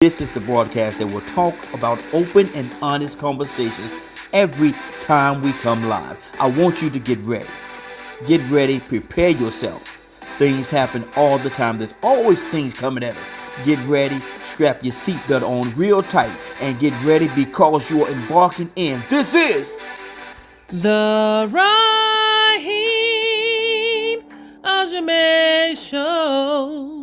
This is the broadcast that will talk about open and honest conversations every time we come live. I want you to get ready. Get ready, prepare yourself. Things happen all the time. There's always things coming at us. Get ready, strap your seatbelt on real tight, and get ready because you are embarking in. This is The Raheen Ashimi Show.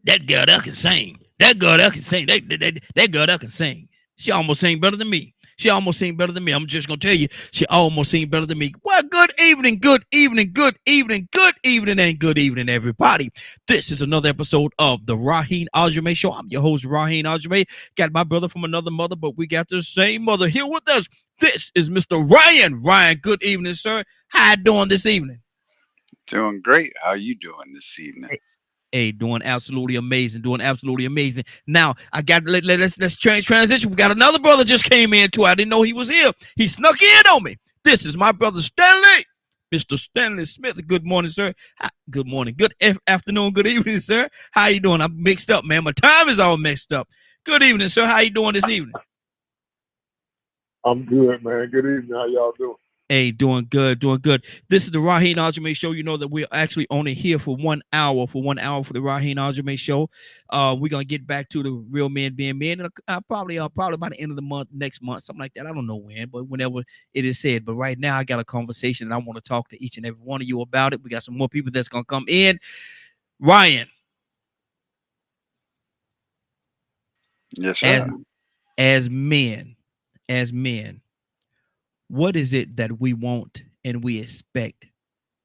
That girl that can sing. That girl that can sing. That girl that can sing. She almost sang better than me. She almost sang better than me. I'm just gonna tell you, she almost sang better than me. Well, good evening, good evening, good evening, good evening, and good evening, everybody. This is another episode of the Raheen Ashimi Show. I'm your host, Raheen Ashimi. Got my brother from another mother, but we got the same mother here with us. This is Mr. Ryan. Ryan, good evening, sir. How you doing this evening? Doing great. How you doing this evening? Hey, doing absolutely amazing. Doing absolutely amazing. Now, I got let's transition. We got another brother just came in too. I didn't know he was here. He snuck in on me. This is my brother Stanley, Mr. Stanley Smith. Good morning, sir. Good morning. Good afternoon. Good evening, sir. How you doing? I'm mixed up, man. My time is all mixed up. Good evening, sir. How you doing this evening? I'm good, man. Good evening. How y'all doing? Hey, doing good, doing good. This is the Raheen Ashimi Show. You know that we're actually only here for 1 hour, for the Raheen Ashimi Show. We're gonna get back to the real men being men, probably by the end of the month, next month, something like that. I don't know when, but whenever it is said. But right now, I got a conversation, and I want to talk to each and every one of you about it. We got some more people that's gonna come in. Ryan, Yes, as sir. as men, as men, what is it that we want and we expect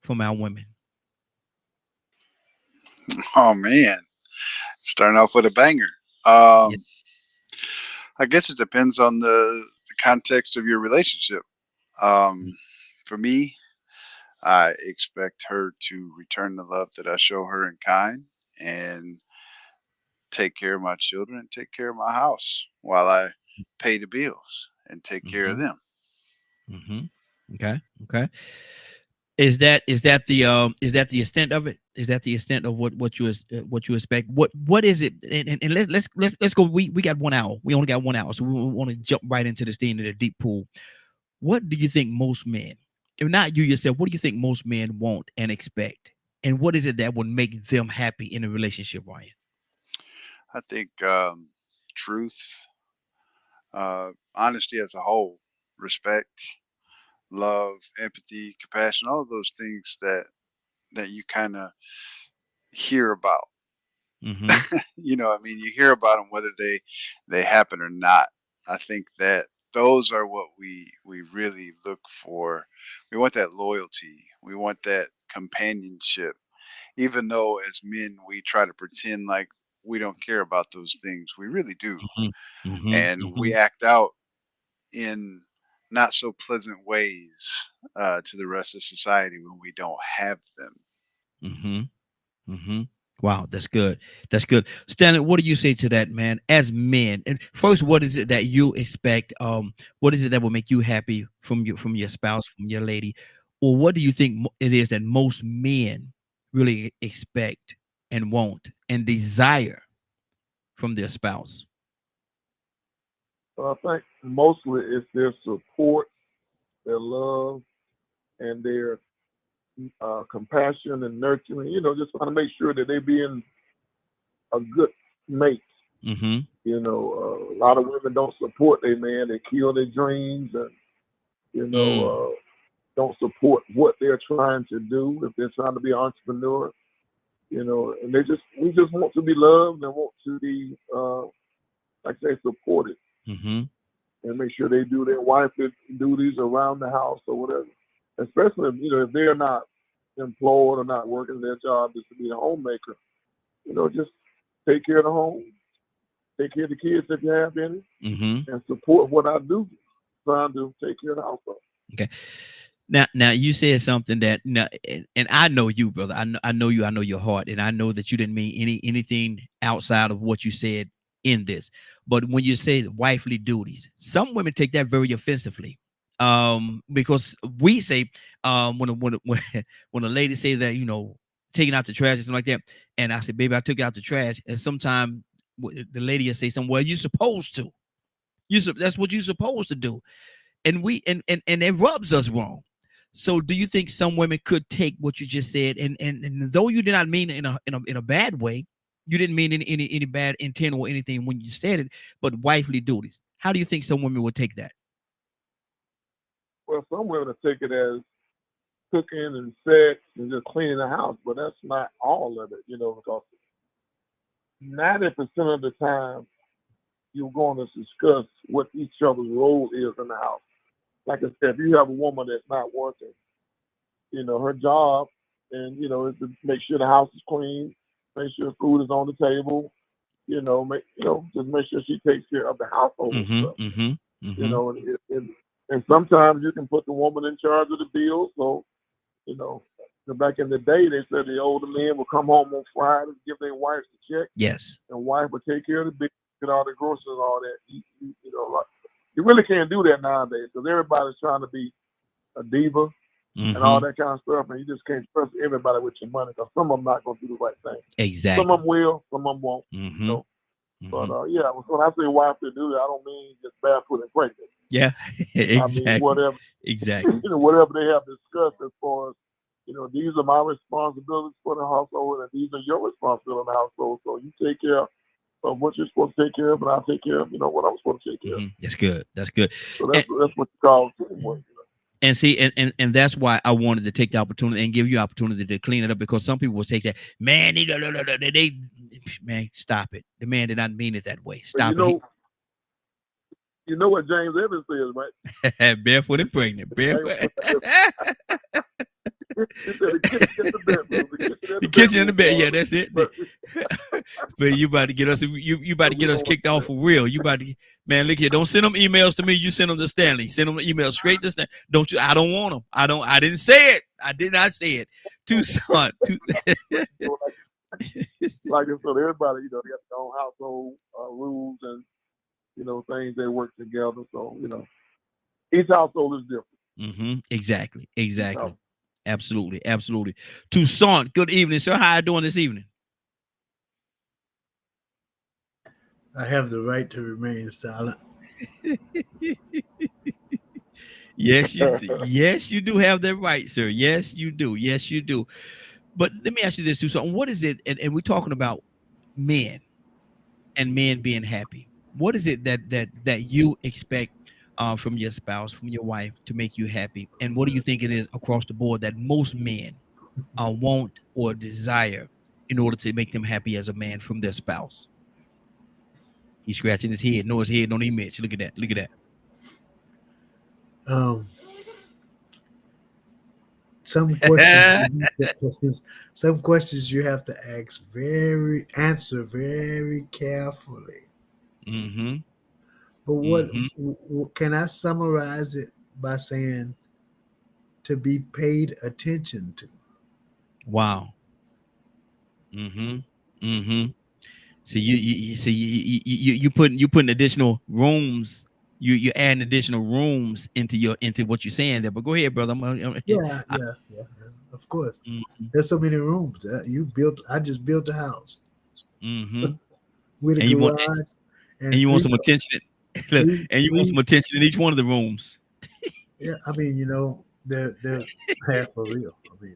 from our women? Oh man, starting off with a banger. Yeah. I guess it depends on the context of your relationship. Um, for me, I expect her to return the love that I show her in kind and take care of my children and take care of my house while I pay the bills and take care of Mm-hmm. them. Mm-hmm. Okay. Okay. Is that the extent of it? Is that the extent of what you expect? What is it? And let's go. We got 1 hour. We only got 1 hour, so we want to jump right into this thing in the deep pool. What do you think most men, if not you yourself, what do you think most men want and expect? And what is it that would make them happy in a relationship, Ryan? I think truth, honesty as a whole, respect, love, empathy, compassion, all of those things that you kind of hear about. Mm-hmm. I mean, you hear about them whether they happen or not. I think that those are what we really look for. We want that loyalty. We want that companionship. Even though as men we try to pretend like we don't care about those things, we really do, Mm-hmm. Mm-hmm. and Mm-hmm. we act out in not so pleasant ways to the rest of society when we don't have them. Mm-hmm. Mm-hmm. Wow, that's good. That's good. Stanley, what do you say to that, man? As men, and first, what is it that you expect? What is it that will make you happy from your spouse, from your lady, or what do you think it is that most men really expect and want and desire from their spouse? I think mostly it's their support, their love, and their compassion and nurturing. Just want to make sure that they being a good mate. Mm-hmm. A lot of women don't support their man. They kill their dreams and, you know, Mm. don't support what they're trying to do. If they're trying to be an entrepreneur, and we just want to be loved and want to be, like I say, supported Mm-hmm. and make sure they do their wifely duties around the house or whatever. Especially, if they're not employed or not working their job is to be a homemaker, just take care of the home, take care of the kids if you have any, Mm-hmm. and support what I do, trying to take care of the household. Okay. Now you said something that now, and I know you, brother. I know you. I know your heart, and I know that you didn't mean anything outside of what you said in this. But when you say wifely duties, some women take that very offensively. Because we say when when a lady say that taking out the trash and something like that. And I said, baby, I took out the trash. And sometimes the lady will say something, well, you're supposed to. That's what you're supposed to do. And it rubs us wrong. So do you think some women could take what you just said and though you did not mean it in a bad way, you didn't mean any bad intent or anything when you said it, but wifely duties. How do you think some women would take that? Well, some women will take it as cooking and sex and just cleaning the house, but that's not all of it, because 90% of the time you're going to discuss what each other's role is in the house. Like I said, if you have a woman that's not working, her job and is to make sure the house is clean, make sure food is on the table, just make sure she takes care of the household stuff. And sometimes you can put the woman in charge of the bills. So, back in the day, they said the older men would come home on Fridays, give their wives a check. Yes. And wife would take care of the bills, get all the groceries and all that. You really can't do that nowadays because everybody's trying to be a diva and all that kind of stuff. And you just can't trust everybody with your money because some of them not going to do the right thing. Exactly. Some of them will, some of them won't. But when I say wife to do that, I don't mean just barefoot and pregnant. Yeah, exactly. I mean whatever. Exactly. Whatever they have discussed as far as these are my responsibilities for the household, and these are your responsibilities in the household. So you take care of what you're supposed to take care of, and I'll take care of what I'm supposed to take care of. That's good. That's good. So that's what you call teamwork. And see, and that's why I wanted to take the opportunity and give you opportunity to clean it up, because some people will take that, man, they man, stop it. The man did not mean it that way. Stop it. You know what James Evans says, right? Barefoot and pregnant. Barefoot. The kitchen and the bed. Yeah, that's it. But you about to get us. You about to get us kicked off for real. You about to, man. Look here. Don't send them emails to me. You send them to Stanley. Send them emails straight to Stanley. Don't you? I don't want them. I didn't say it. I did not say it. Tucson. Like I said, everybody, they have their own household rules and things they work together. So each household is different. Exactly. Absolutely. Tucson, good evening, sir. How are you doing this evening? I have the right to remain silent. Yes, you do have that right, sir. Yes, you do. But let me ask you this, Tucson. What is it? And we're talking about men and men being happy. What is it that you expect from your spouse, from your wife, to make you happy? And what do you think it is across the board that most men want or desire in order to make them happy as a man from their spouse? He's scratching his head. No, his head don't even itch. Look at that. Some questions you have to answer very carefully. But what can I summarize it by saying to be paid attention to? Wow. See, you putting additional rooms. You adding additional rooms into what you're saying there. But go ahead, brother. Yeah. Of course. There's so many rooms. I just built a house. With a garage. And you want some attention. And you want some attention in each one of the rooms. Yeah, I mean, they're half for real. I mean,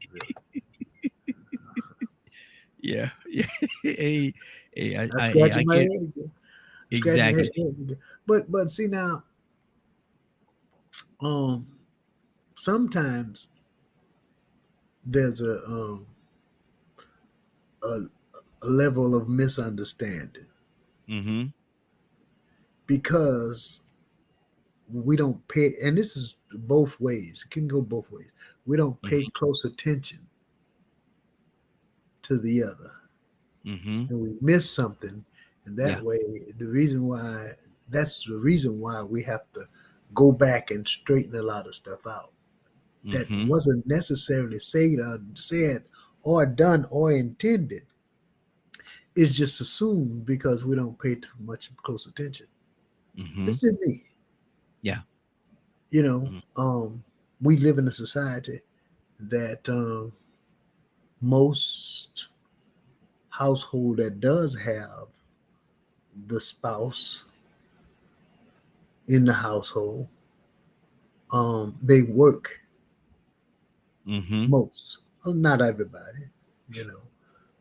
yeah. Hey, I scratching my head again. Exactly. But see now, sometimes there's a level of misunderstanding. Because we don't pay, and this is both ways. It can go both ways. We don't pay close attention to the other, and we miss something. And that way, that's the reason why we have to go back and straighten a lot of stuff out that wasn't necessarily said or done or intended. It's just assumed because we don't pay too much close attention. It's just me. Yeah. We live in a society that most household that does have the spouse in the household, they work. Mm-hmm. Most, not everybody, you know.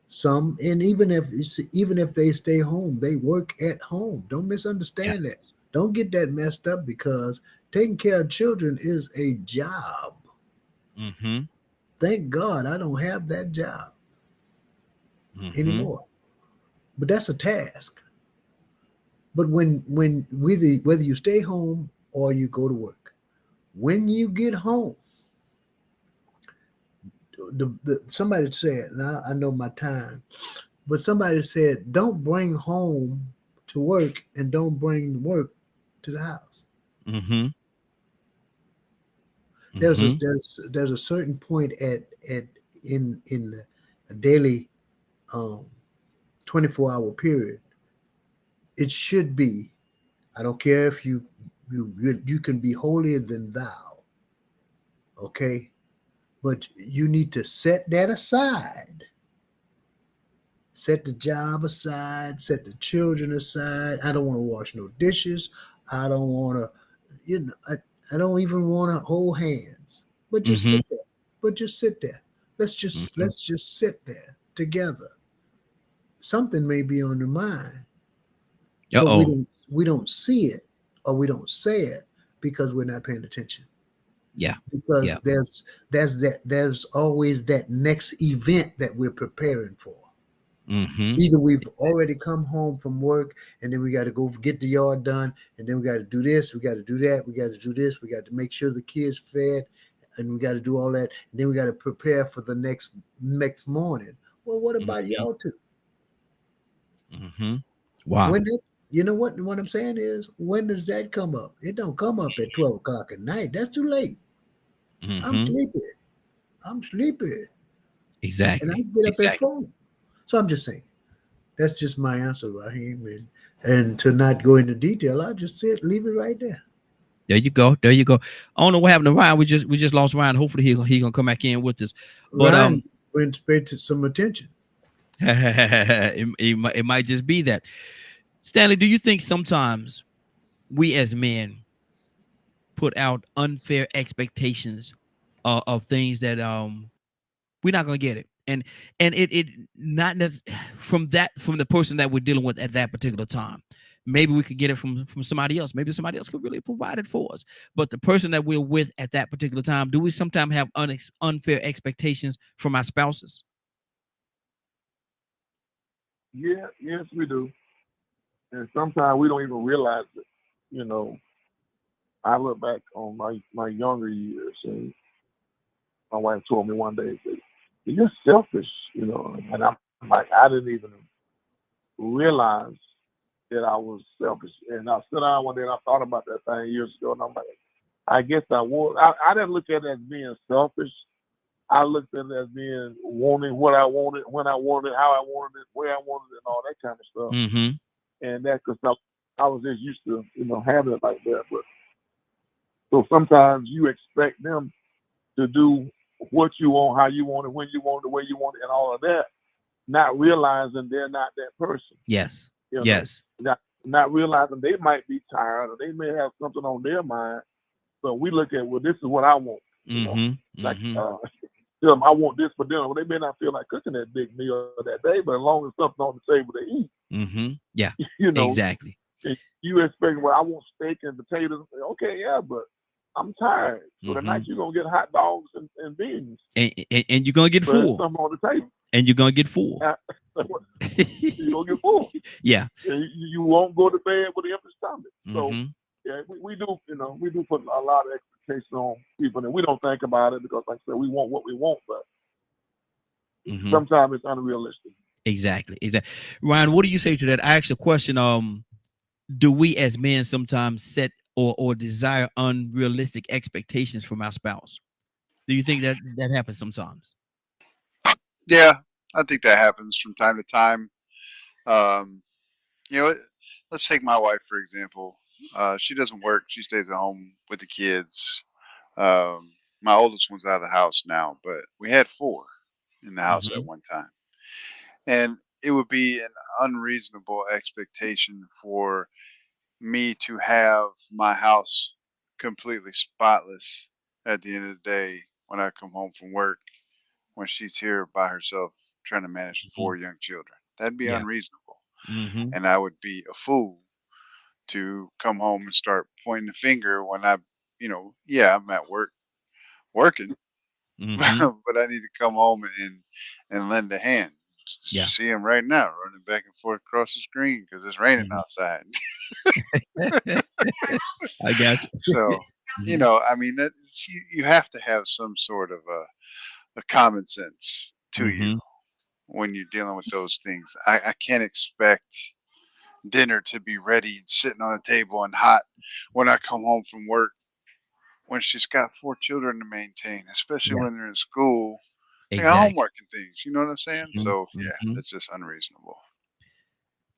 Some, and even if they stay home, they work at home. Don't Yeah. misunderstand that. Don't get that messed up, because taking care of children is a job. Mm-hmm. Thank God I don't have that job Mm-hmm. anymore. But that's a task. But when whether you stay home or you go to work, when you get home, somebody said, now I know my time, but somebody said, don't bring home to work and don't bring work to the house. Mm-hmm. There's a Mm-hmm. there's a certain point at in a daily, um 24-hour period. It should be, I don't care if you can be holier than thou, okay? But you need to set that aside. Set the job aside, set the children aside. I don't want to wash no dishes. I don't want to, I don't even want to hold hands. But just Mm-hmm. sit there. But just sit there. Mm-hmm. Let's just sit there together. Something may be on the mind, but Uh-oh. we don't see it, or we don't say it, because we're not paying attention. Yeah. Yeah. Because there's always that next event that we're preparing for. Mm-hmm. Either we've already come home from work, and then we got to go get the yard done, and then we got to do this, we got to do that, we got to do this, we got to make sure the kids fed, and we got to do all that, and then we got to prepare for the next morning. Well, what about Mm-hmm. y'all two? Mm-hmm. Wow. When you know what I'm saying is, when does that come up? It don't come up at 12 o'clock at night. That's too late. I'm Mm-hmm. sleepy. I'm sleepy, and I Exactly. get up at Exactly. 4. So I'm just saying. That's just my answer, Raheem. And to not go into detail, I'll just leave it right there. There you go. There you go. I don't know what happened to Ryan. We just lost Ryan. Hopefully he gonna come back in with us. But Ryan went paid to some attention. it might just be that. Stanley, do you think sometimes we as men put out unfair expectations of things that we're not gonna get it, and it not from the person that we're dealing with at that particular time. Maybe we could get it from somebody else. Maybe somebody else could really provide it for us. But the person that we're with at that particular time, do we sometimes have unfair expectations from our spouses? Yeah, yes, we do. And sometimes we don't even realize it. You know, I look back on my younger years, and my wife told me one day, that you're selfish, and I'm like, I didn't even realize that I was selfish. And I stood down one day and I thought about that thing years ago, and I'm like, I guess I was. I didn't look at it as being selfish. I looked at it as being wanting what I wanted, when I wanted, how I wanted it, where I wanted it, and all that kind of stuff. Mm-hmm. And that's because I was just used to, having it like that. But so sometimes you expect them to do what you want, how you want it, when you want it, the way you want it, and all of that, not realizing they're not that person. Yes. You know, Yes. not realizing they might be tired or they may have something on their mind. So we look at, well, this is what I want. Mm-hmm. Like Mm-hmm. tell them I want this for dinner. Well, they may not feel like cooking that big meal that day, but as long as something on the table to eat, Mm-hmm. Yeah. you know, Exactly. and you expect, well, I want steak and potatoes. Okay, yeah, but I'm tired. So Mm-hmm. tonight you're gonna get hot dogs and beans, And you're gonna get but there's full. something on the table. And you're gonna get full. You're gonna get full. Yeah. And you won't go to bed with an empty stomach. So Mm-hmm. yeah, we do, we do put a lot of expectation on people, and we don't think about it because, like I said, we want what we want, but Mm-hmm. sometimes it's unrealistic. Exactly. Exactly. Ryan, what do you say to that? I asked a question. Do we as men sometimes set or desire unrealistic expectations from our spouse? Do you think that happens sometimes? Yeah, I think that happens from time to time. Um, you know, let's take my wife for example. She doesn't work; she stays at home with the kids. My oldest one's out of the house now, but we had four. in the house at one time. And it would be an unreasonable expectation for me to have my house completely spotless at the end of the day when I come home from work, when she's here by herself trying to manage Mhm. 4 young children. That'd be Yeah. unreasonable. Mhm. And I would be a fool to come home and start pointing the finger when yeah, I'm at work working, Mhm. but I need to come home and lend a hand. You Yeah. see him right now running back and forth across the screen because it's raining Mhm. outside. I got you. So, Mhm. I mean, you have to have some sort of a common sense to you Mhm. when you're dealing with those things. I can't expect dinner to be ready and sitting on a table and hot when I come home from work when she's got 4 children to maintain, especially Yeah. when they're in school. They got Exactly. homework and things. You know what I'm saying? Mhm. So yeah, Mhm. that's just unreasonable.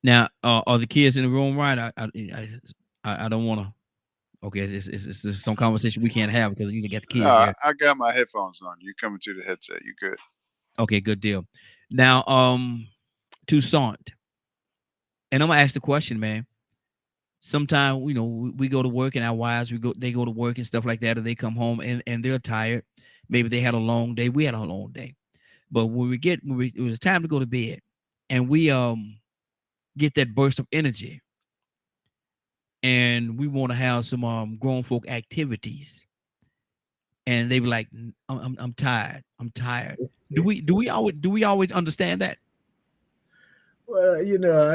Now, are the kids in the room? Right? I don't want to. Okay, it's some conversation we can't have because you got the kids there. I got my headphones on. You coming through the headset? You good? Okay, good deal. Now, Toussaint, and I'm gonna ask the question, man. Sometimes we go to work and our wives they go to work and stuff like that, and they come home and they're tired. Maybe they had a long day. We had a long day, but it was time to go to bed, and we get that burst of energy, and we want to have some grown folk activities, and they be like, I'm tired. I'm tired. Do we always understand that? Well, I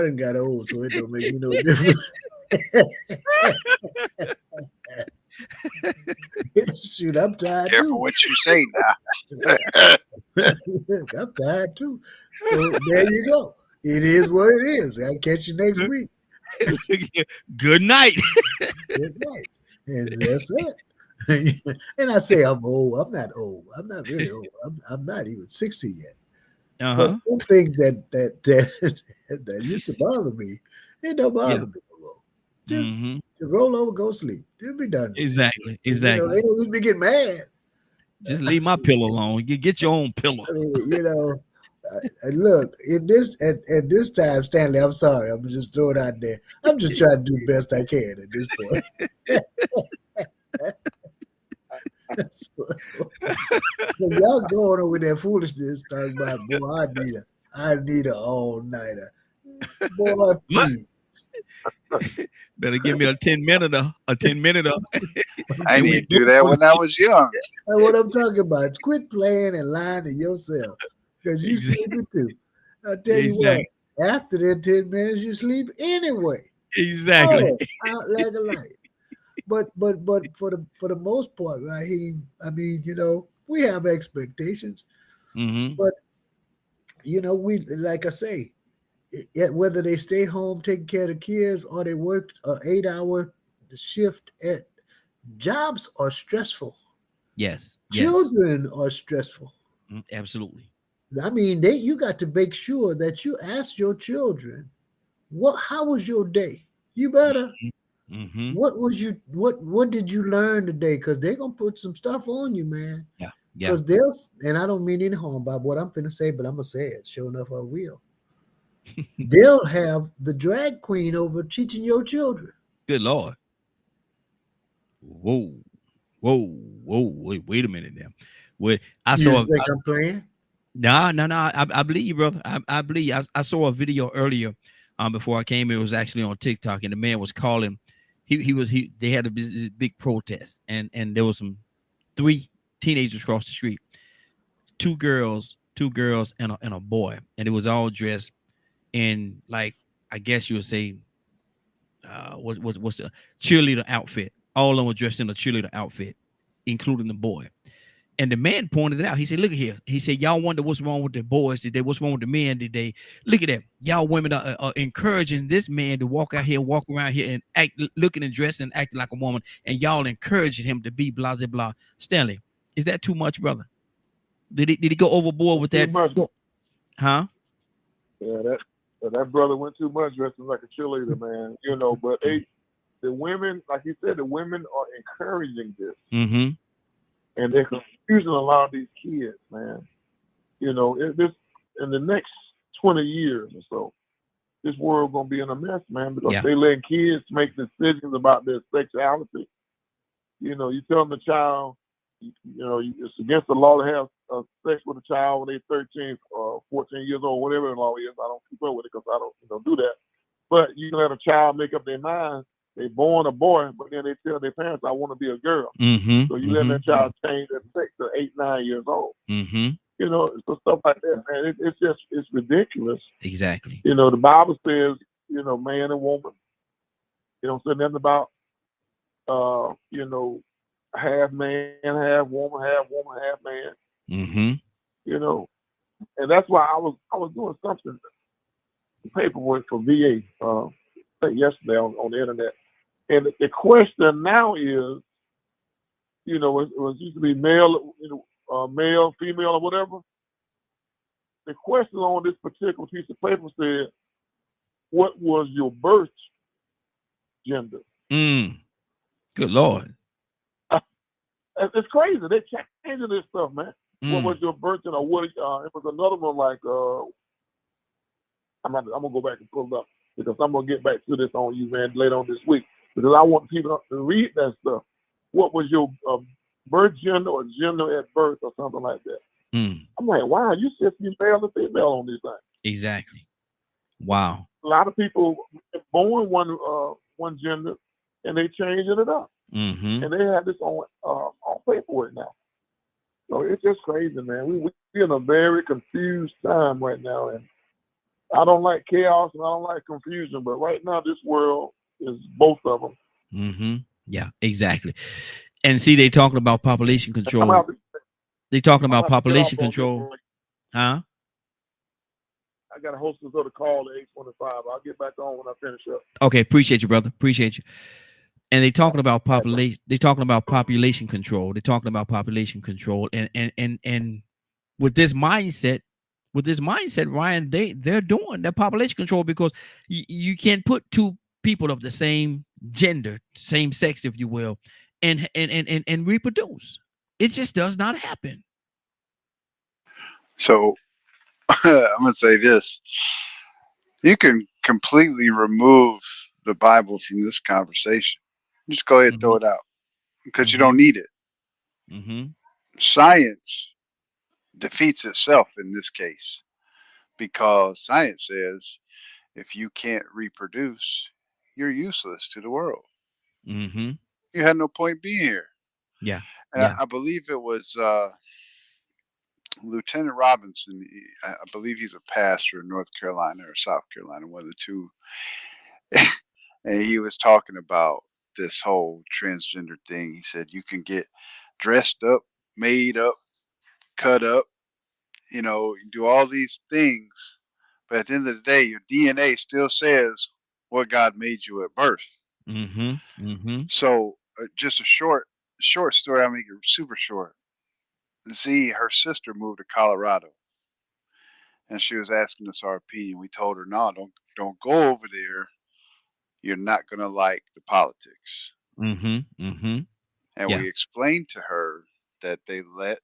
done got old, so it don't make me no difference. Shoot, I'm tired Careful too. what you say now. I'm tired too. So there you go. It is what it is. I'll catch you next week. Good night. Good night. And that's it. And I say I'm old. I'm not old. I'm not really old. I'm not even 60 yet. But Uh-huh. some things that used to bother me, it don't Yeah. bother me no more. Just Hmm. roll over, go sleep. Just be done with it. Exactly. They Exactly. don't used to be getting mad. Just leave my pillow alone. You get your own pillow. I mean, look, at this time, Stanley, I'm sorry. I'm just throwing it out there. I'm just trying to do the best I can at this point. So, when y'all going on with that foolishness, talking about, boy, I need a all nighter. Boy, What? please. Better give me a 10 minute, a 10 minute, I and need we to both do that go to when I sleep. was young. That's what I'm talking about. Quit playing and lying to yourself because you Exactly. sleepy too. I'll tell you what, Exactly. after that 10 minutes, you sleep anyway. Exactly. Oh, out like a light. But for the most part, Raheem, I mean, we have expectations, Hmm. but we like I say, whether they stay home taking care of the kids or they work an 8 hour shift at jobs are stressful. Yes. Yes. Children are stressful. Absolutely. I mean, you got to make sure that you ask your children, how was your day? You better. Hmm. What did you learn today? Because they're gonna put some stuff on you, man. Yeah. Yeah. Because and I don't mean any harm by what I'm finna say, but I'm gonna say it. Sure enough, I will. They'll have the drag queen over teaching your children. Good Lord. Whoa. Whoa. Whoa. Wait a minute now. Wait. I You saw. think I'm playing? No, no, no. I believe you, brother. I believe you. I saw a video earlier, before I came. It was actually on TikTok, and the man was calling. They had a big protest, and there was some 3 teenagers across the street, two girls, and a boy, and it was all dressed in, like, I guess you would say, what's the cheerleader outfit. All of them were dressed in a cheerleader outfit, including the boy. And the man pointed it out. He said, "Look at here." He said, "Y'all wonder what's wrong with the boys today? What's wrong with the men today? Look at that. Y'all women are encouraging this man to walk out here, walk around here, and act, looking and dressing and acting like a woman, and y'all encouraging him to be blah blah blah." Stanley, is that too much, brother? Did he go overboard with Too that? much. Huh? Yeah, that brother went too much dressing like a cheerleader, man. But the women, like you said, the women are encouraging this, Mm-hmm. and they're confusing a lot of these kids, man. This in the next 20 years or so, this world gonna be in a mess, man, because Yeah. they letting kids make decisions about their sexuality. You tell them a child, it's against the law to have sex with a child when they're 13 or 14 years old, whatever the law is. I don't keep up with it because I don't do that. But you can let a child make up their mind. They're born a boy, but then they tell their parents, I want to be a girl. Mm-hmm. So you let that child change their sex to 8, 9 years old. Mm-hmm. So stuff like that, man. It's ridiculous. Exactly. The Bible says, man and woman. It don't say nothing about, half man, half woman, half man. Mm-hmm. And that's why I was doing something, paperwork for VA, yesterday on the internet. And the question now is, it was used to be male, male, female, or whatever. The question on this particular piece of paper said, what was your birth gender? Good Lord. It's crazy. They're changing this stuff, man. What was your birth gender? What? It was another one like, I'm gonna go back and pull it up because I'm gonna get back to this on you, man, later on this week because I want people to read that stuff. What was your birth gender or gender at birth or something like that? I'm like, wow, you said male and female on this thing. Exactly. Wow. A lot of people born one gender and they changing it up, and they have this on paperwork now. So it's just crazy, man. We're in a very confused time right now, and I don't like chaos and I don't like confusion, but right now this world is both of them. Yeah, exactly. And see, they talking about population control. They talking about population control. Huh? I got a host of the call at 8:25. I'll get back on when I finish up. Okay, appreciate you, brother. Appreciate you. And they talking about population. They talking about population control. They're talking about population control. And with this mindset, Ryan, they're doing that population control because you can't put two people of the same gender, same sex, if you will, and reproduce. It just does not happen. So I'm gonna say this: you can completely remove the Bible from this conversation. Just go ahead and throw it out because you don't need it. Science defeats itself in this case because science says if you can't reproduce, you're useless to the world. You had no point being here. Yeah. And I believe it was Lieutenant Robinson. I believe he's a pastor in North Carolina or South Carolina, one of the two. And he was talking about this whole transgender thing. He said you can get dressed up, made up, cut up, do all these things. But at the end of the day, your DNA still says what God made you at birth. So just a short story. I'll make it super short. Z, her sister, moved to Colorado, and she was asking us our opinion. We told her, no, don't go over there. You're not gonna like the politics. And we explained to her that they let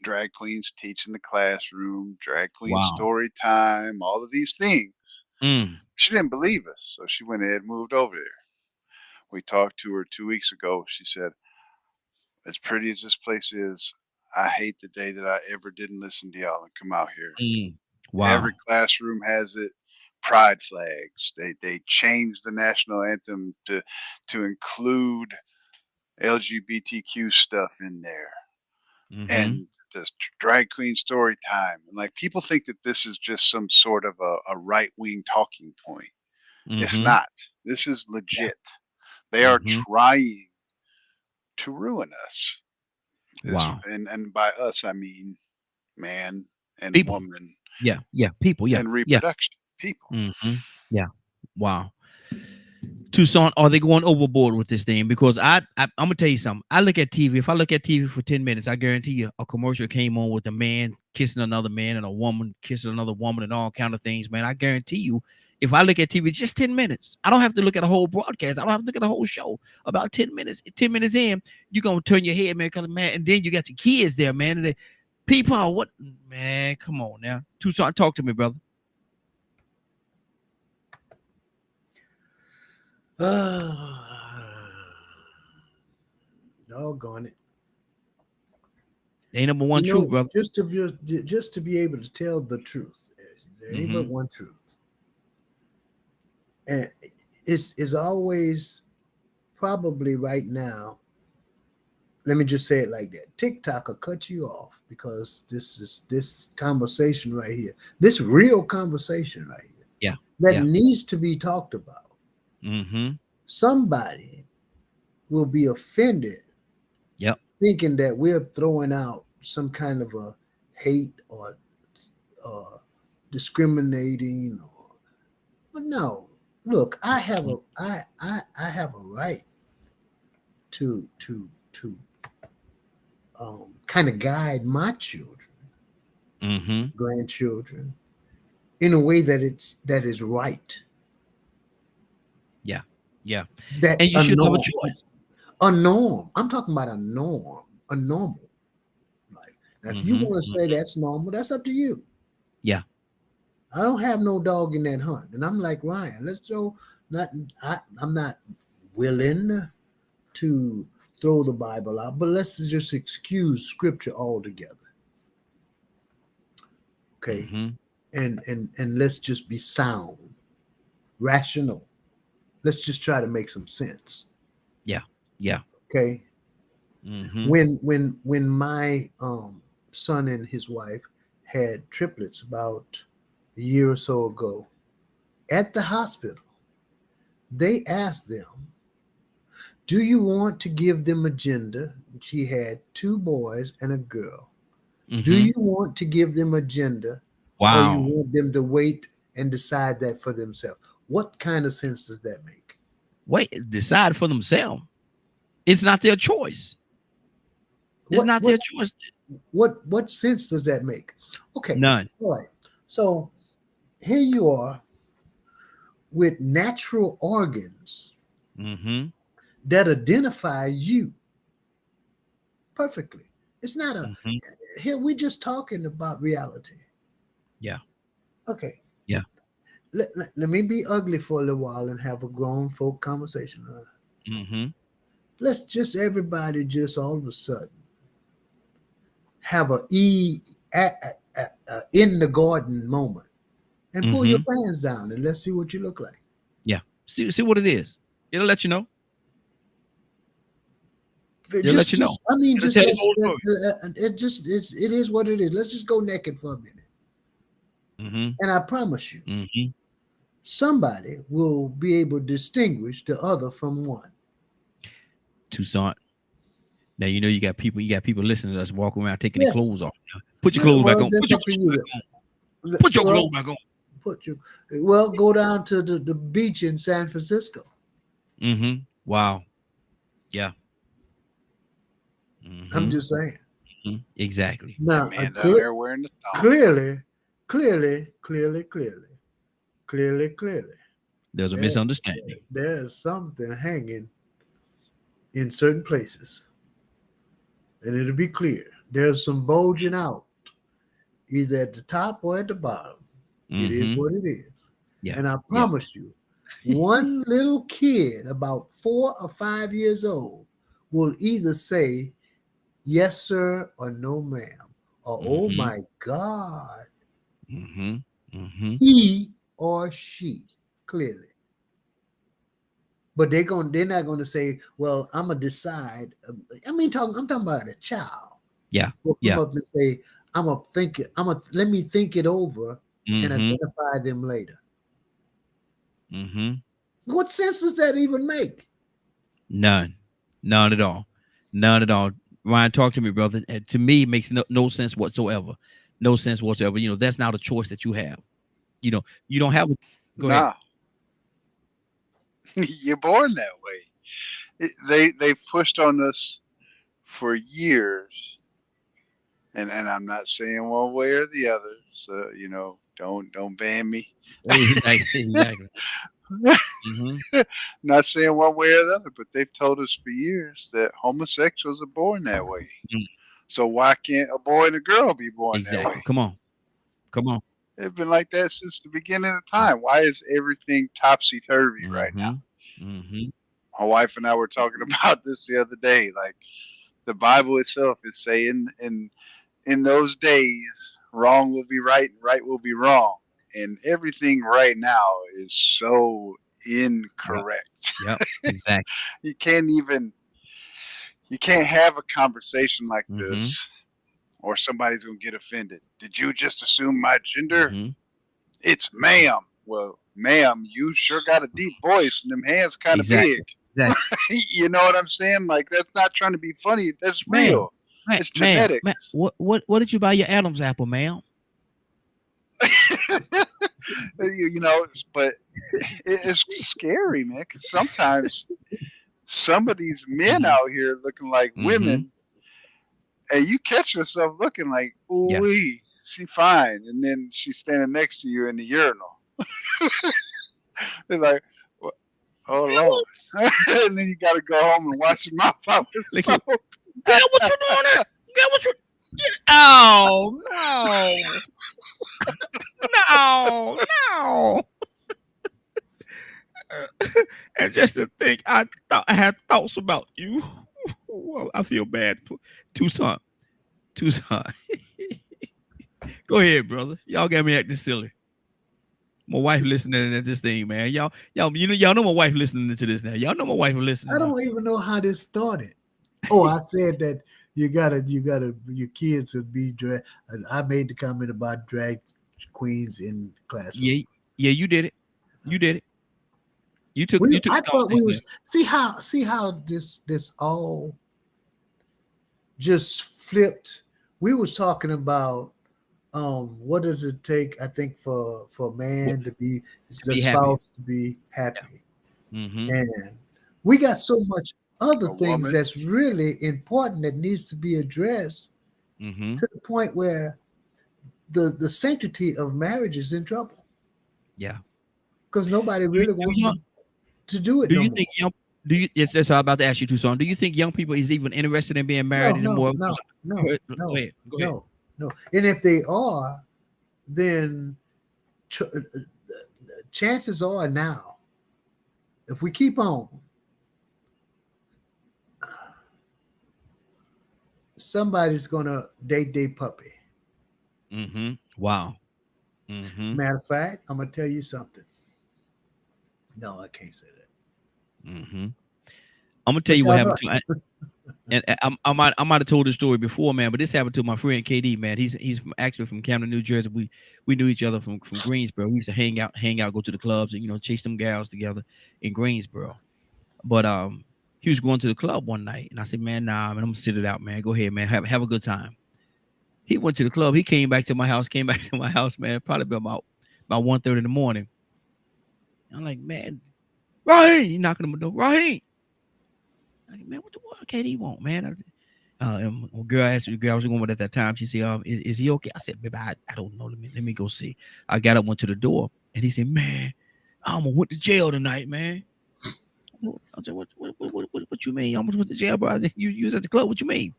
drag queens teach in the classroom, drag queen story time, all of these things. She didn't believe us, so she went ahead and moved over there. We talked to her 2 weeks ago. She said, as pretty as this place is, I hate the day that I ever didn't listen to y'all and come out here. Every classroom has it. Pride flags. They changed the national anthem to include LGBTQ stuff in there. And this drag queen story time. And like people think that this is just some sort of a right-wing talking point. It's not. This is legit. They are trying to ruin us. And by us, I mean man and people. woman. Yeah. People. Yeah. And reproduction. People. Yeah. Wow. Tucson, are they going overboard with this thing? Because I'm gonna tell you something. I look at TV. If I look at TV for 10 minutes, I guarantee you a commercial came on with a man kissing another man and a woman kissing another woman and all kind of things, man. I guarantee you, if I look at TV just 10 minutes, I don't have to look at a whole broadcast. I don't have to look at a whole show. About 10 minutes. 10 minutes in, you're gonna turn your head, man, because man, and then you got your kids there, man. People, what man? Come on now. Tucson, talk to me, brother. Doggone it. Ain't number one You truth, know, brother. just to be able to tell the truth. There ain't but one truth. And it's always probably right now. Let me just say it like that. TikTok will cut you off because this conversation right here, this real conversation right here, that needs to be talked about. Somebody will be offended, thinking that we're throwing out some kind of a hate or discriminating, but no. Look, I have a right to kind of guide my children, grandchildren, in a way that is right. Yeah. That And you should have a choice. A norm. I'm talking about a norm, a normal. Like, now if you want to say that's normal, that's up to you. Yeah. I don't have no dog in that hunt. And I'm like, Ryan, let's go. I'm not willing to throw the Bible out, but let's just excuse scripture altogether. Okay. And let's just be sound, rational. Let's just try to make some sense. Yeah. Okay. When my son and his wife had triplets about a year or so ago, at the hospital, they asked them, do you want to give them a gender? She had 2 boys and a girl. Do you want to give them a gender? Or you want them to wait and decide that for themselves? What kind of sense does that make? Wait, decide for themselves. It's not their choice. It's not their choice. What sense does that make? Okay. None. All right. So here you are with natural organs that identify you perfectly. It's not here we're just talking about reality. Yeah. Okay. Yeah. Let me be ugly for a little while and have a grown folk conversation. Let's just everybody just all of a sudden have a in the garden moment and pull your pants down and let's see what you look like. Yeah. See what it is. It'll let you know. It'll let you know. I mean, it is what it is. Let's just go naked for a minute. And I promise you, somebody will be able to distinguish the other from one. Tucson. Now you know you got people listening to us walking around taking their clothes off. Put your clothes back on. Put your clothes back on. Go down to the beach in San Francisco. Wow. Yeah. I'm just saying. Exactly. Now, man down there wearing the thong. Clearly. There's a misunderstanding. There's something hanging in certain places. And it'll be clear. There's some bulging out, either at the top or at the bottom. It is what it is. Yeah. And I promise you, one little kid about 4 or 5 years old will either say, yes, sir, or no, ma'am, or oh my God, he or she, clearly. But they're not going to say, well, I'm going to decide. I'm talking about a child. Yeah. Will come up and say, let me think it over and identify them later. What sense does that even make? None at all. Ryan, talk to me, brother. To me, it makes no sense whatsoever. No sense whatsoever. You know, that's not a choice that you have. You know, you don't have. Go ahead. You're born that way. They pushed on us for years, and I'm not saying one way or the other. So don't ban me. Exactly. Not saying one way or the other, but they've told us for years that homosexuals are born that way. So why can't a boy and a girl be born that Exactly. way? Come on. It's been like that since the beginning of time. Why is everything topsy turvy right now? Mm-hmm. My wife and I were talking about this the other day. Like the Bible itself is saying in those days, wrong will be right and right will be wrong. And everything right now is so Yep. incorrect. Yep. Exactly. you can't even you can't have a conversation like Mm-hmm. this or somebody's gonna get offended. Did you just assume my gender? Mm-hmm. It's ma'am. Well, ma'am, you sure got a deep voice and them hands kind of big. Exactly. Exactly. You know what I'm saying? Like that's not trying to be funny. That's Ma'am. real. It's Ma'am. genetics. What did you buy your Adam's apple, ma'am? But it's scary, man. Because sometimes some of these men Mm-hmm. out here looking like Mm-hmm. women, and you catch yourself looking like, Yeah. ooh, she fine, and then she's standing next to you in the urinal. They're like, oh Lord, and then you got to go home and wash your mouth out with Look soap. Girl, what you doing there? Girl, what you? Oh no, no. And just to think, I thought I had thoughts about you. I feel bad for Tucson. Go ahead, brother. Y'all got me acting silly. My wife listening to this thing, man. Y'all know my wife listening to this now. Y'all know my wife listening. I don't even know how this started. Oh, I said that you gotta, your kids would be drag. I made the comment about drag queens in classroom. Yeah, you did it. You took I the thought we conversation was see how this all just flipped. We was talking about what does it take, I think, for a man to be the be happy. spouse to be happy. Mm-hmm. And we got so much other A things woman. that's really important that needs to be addressed Mm-hmm. to the point where the sanctity of marriage is in trouble. Yeah. Because nobody really wants to do it Do no you more. think young? Do you? Yes, that's all I'm about to ask you, Tucson. Do you think young people is even interested in being married anymore? No. Go ahead. No. And if they are, then chances are now, if we keep on, somebody's gonna date their puppy. Mm-hmm. Wow. Mm-hmm. Matter of fact, I'm gonna tell you something. No, I can't say that. Mm-hmm. I'm gonna tell you what happened to. And I might have told this story before, man, but this happened to my friend KD, man. He's actually from Camden, New Jersey. We knew each other from Greensboro. We used to hang out, go to the clubs, and chase them gals together in Greensboro. But he was going to the club one night, and I said, man, nah, man, I'm gonna sit it out, man. Go ahead, man, have a good time. He went to the club. He came back to my house, man, probably about 1:30 in the morning. I'm like, man, Raheen, he knocking on my door, Raheen. Like, man, what the fuck KD want, man? And girl asked me, the girl I was going with at that time. She said, is he okay? I said, baby, I don't know. Let me go see. I got up, went to the door, and he said, man, I almost went to jail tonight, man. I said, what you mean? I almost went to jail, bro. You was at the club. What you mean?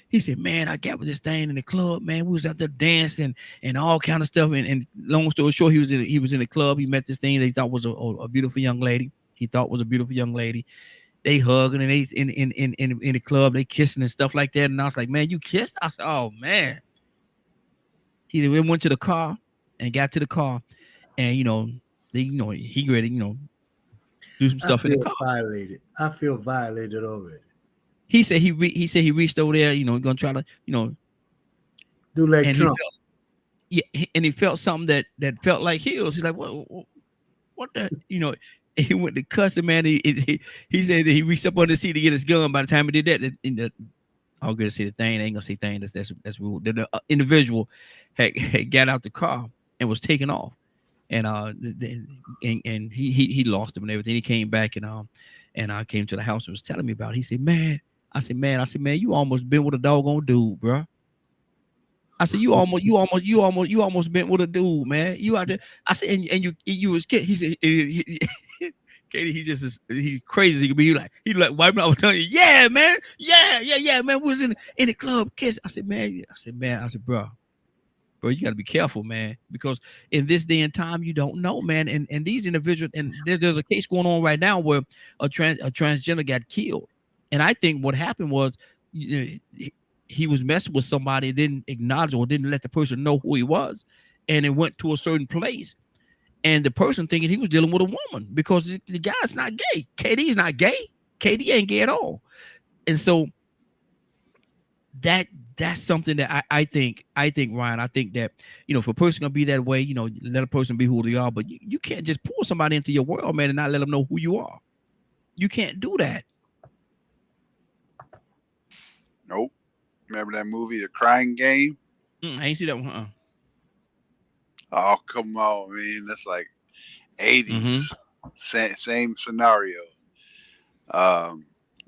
He said, man, I got with this thing in the club, man. We was out there dancing and all kind of stuff. And long story short, he was in the club. He met this thing they thought was a beautiful young lady. They hugging and they in the club, they kissing and stuff like that. And I was like, man, you kissed? I said, oh man. He said, we went to the car and got to the car, and he ready, do some stuff in the car. I feel violated already. He said he reached over there, gonna try to, do like and Trump. He felt something that felt like heels. He's like, what the, he went to cuss him, man. He said that he reached up on the seat to get his gun. By the time he did that, I'm gonna say the thing. I ain't gonna say thing. That's rule. The individual had got out the car and was taken off, and he lost him and everything. He came back and I came to the house and was telling me about it. He said, man, I said, man, you almost been with a doggone dude, bro. I said, you almost been with a dude, man. You out there. I said, and you was kid. He said, Katie, he just is he crazy. He could be he like wiping out telling you, yeah, man, yeah, man. We was in the club kiss. I said, bro, you got to be careful, man, because in this day and time, you don't know, man. And these individuals, and there's a case going on right now where a transgender got killed, and I think what happened was, you know, he was messing with somebody, didn't acknowledge or didn't let the person know who he was, and it went to a certain place, and the person thinking he was dealing with a woman because the guy's not gay. KD is not gay. KD ain't gay at all, and so that's something that I think Ryan, I think that, you know, if a person gonna be that way, you know, let a person be who they are, but you can't just pull somebody into your world, man, and not let them know who you are. You can't do that. Nope. Remember that movie, The Crying Game? I ain't see that one. Oh, come on, man. That's like 80s. Same scenario. The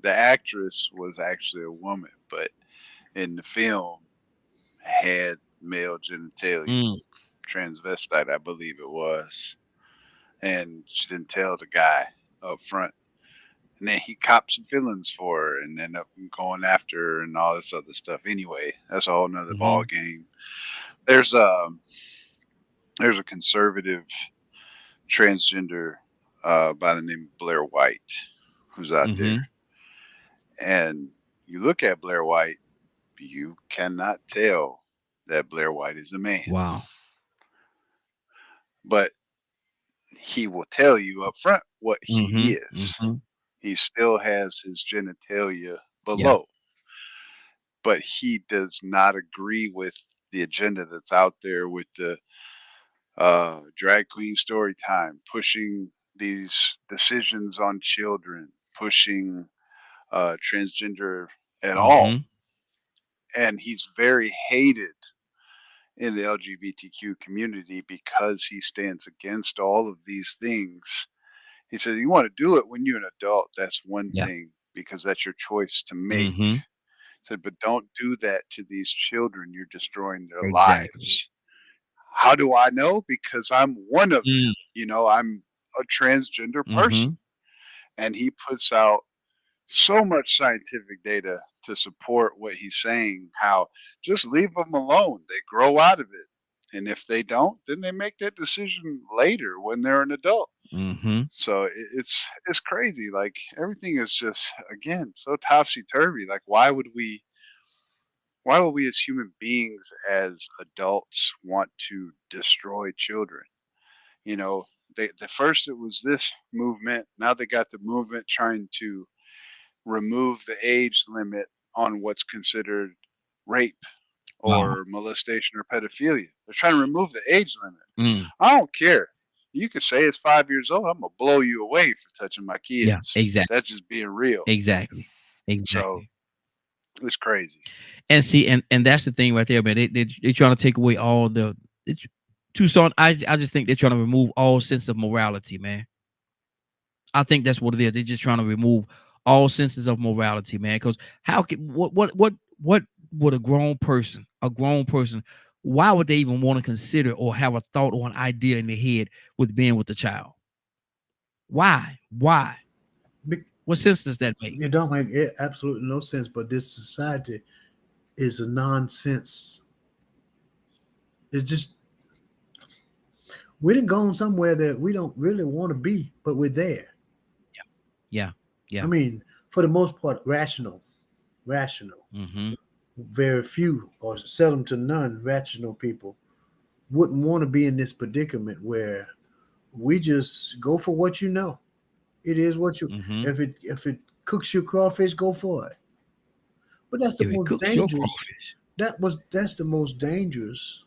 actress was actually a woman, but in the film had male genitalia. Transvestite, I believe it was. And she didn't tell the guy up front. And then he copped some feelings for her and ended up going after her and all this other stuff. Anyway, that's a whole nother ball game. There's a conservative transgender by the name of Blair White who's out there. And you look at Blair White, you cannot tell that Blair White is a man. Wow. But he will tell you up front what he is. He still has his genitalia below. But he does not agree with the agenda that's out there with the drag queen story time, pushing these decisions on children, pushing transgender at all. And he's very hated in the LGBTQ community because he stands against all of these things. He said, you want to do it when you're an adult, that's one thing, because that's your choice to make. He said, but don't do that to these children. You're destroying their lives. How do I know? Because I'm one of them. You know, I'm a transgender person. And he puts out so much scientific data to support what he's saying, how just leave them alone. They grow out of it. And if they don't, then they make that decision later when they're an adult. So it's crazy. Like everything is just, again, so topsy-turvy. Like why would we as human beings, as adults, want to destroy children? You know, the first it was this movement. Now they got the movement trying to remove the age limit on what's considered rape or molestation or pedophilia. They're trying to remove the age limit. I don't care. You could say it's 5 years old. I'm gonna blow you away for touching my kids. Yeah, exactly. That's just being real. Exactly. So it's crazy. And see, and that's the thing right there, man. They're trying to take away all the Tucson. I just think they're trying to remove all sense of morality, man. I think that's what it is. They're just trying to remove all senses of morality, man. Because how can what would a grown person, why would they even want to consider or have a thought or an idea in their head with being with the child? Why? What sense does that make? It don't make absolutely no sense. But this society is a nonsense. It's just we done gone somewhere that we don't really want to be, but we're there. Yeah. I mean, for the most part, rational. Very few or seldom to none rational people wouldn't want to be in this predicament where we just go for what you know. It is what you. If it cooks your crawfish, go for it. But that's the most dangerous. That's the most dangerous